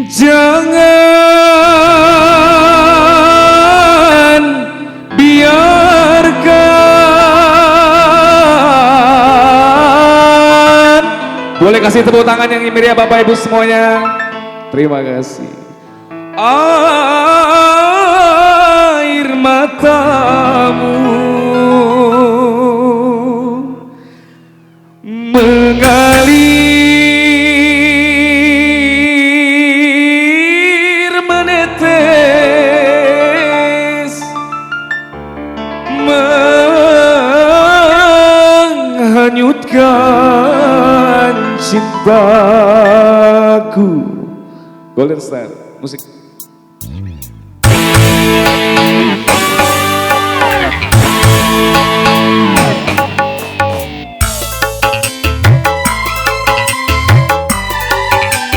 Jangan biarkan. Boleh kasih tepuk tangan yang meriah Bapak Ibu semuanya. Terima kasih. Air matamu mengalir menetes menghanyutkan cintaku. Golden Star musik.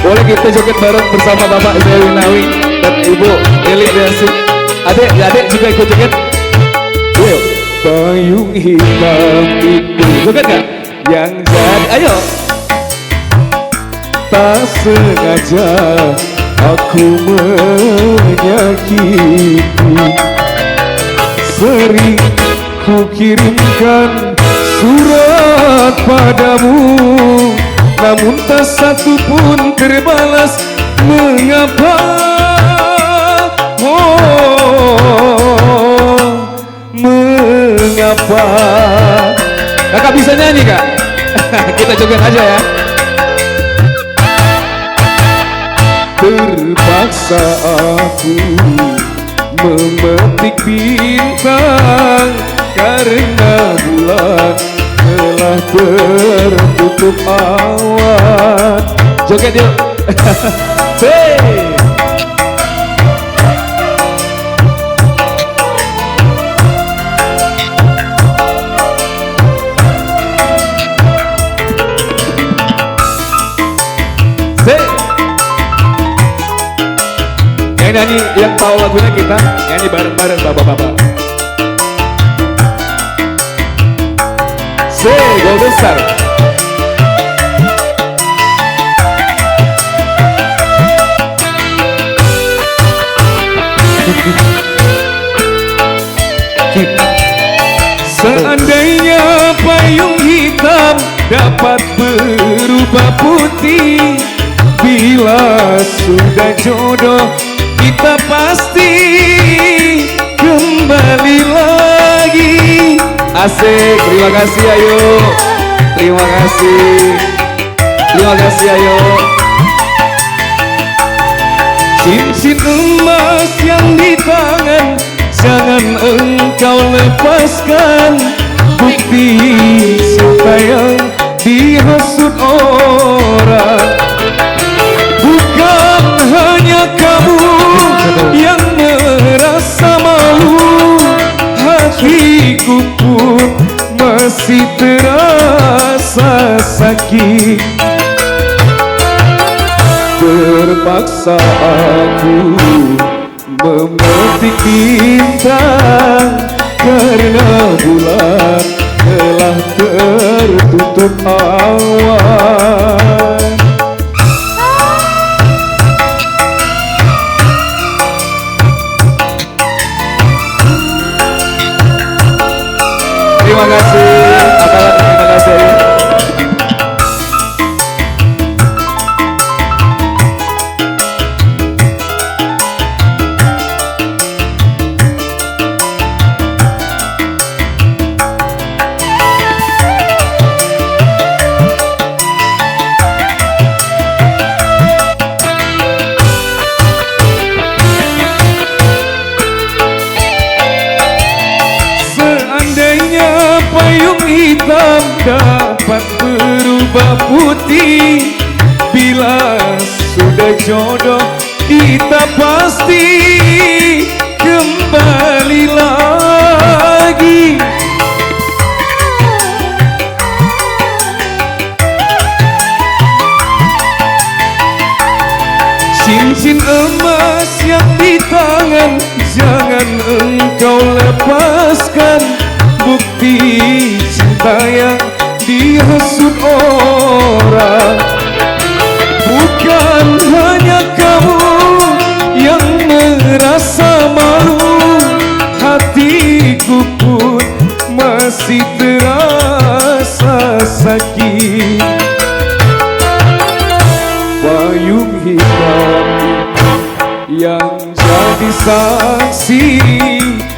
Boleh kita joget bareng bersama Bapak Dewi Nawi dan Ibu Eli Desi. Adik juga ikut joget. Ayo, payung hitam itu joget gak? Yang jadi, ayo. Tak sengaja aku menyakiti, sering ku kirimkan surat padamu, namun tak satu pun terbalas. Mengapa? Oh, mengapa? Kakak bisa nyanyi kak? Kita joget aja ya. Terpaksa aku memetik bintang karena bulan telah tertutup awan. Joget yuk. Hey. Yang nyanyi, yang tahu lagunya kita nyanyi bareng-bareng bapak-bapak. Golden Star. Seandainya payung hitam dapat berubah putih, bila sudah jodoh kita pasti kembali lagi. Asik, terima kasih ayo. Terima kasih ayo. Cincin emas yang di tangan jangan engkau lepaskan, bukti cinta yang dihasut orang. Bukan hanya kamu yang merasa malu, hatiku pun masih terasa sakit. Terpaksa aku memetik bintang karena bulan telah tertutup awan. Terima kasih. Terima kasih. Payung hitam dapat berubah putih, bila sudah jodoh kita pasti kembali lagi. Cincin emas yang di tangan jangan engkau lepaskan, bukti cinta yang dihasut orang. Bukan hanya kamu saksi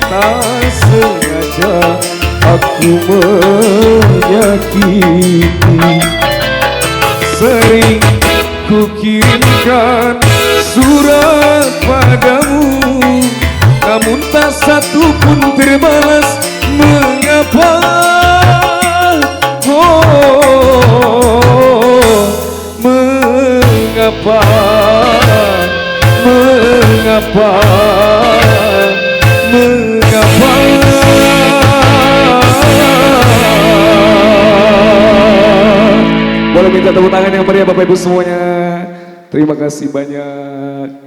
tak sengaja aku menyakiti. Sering ku kirimkan surat padamu, namun tak satu pun terbalas. Mengapa? Oh, mengapa? Mengapa? Mengapa? Boleh minta tepuk tangan yang meriah Bapak Ibu semuanya. Terima kasih banyak.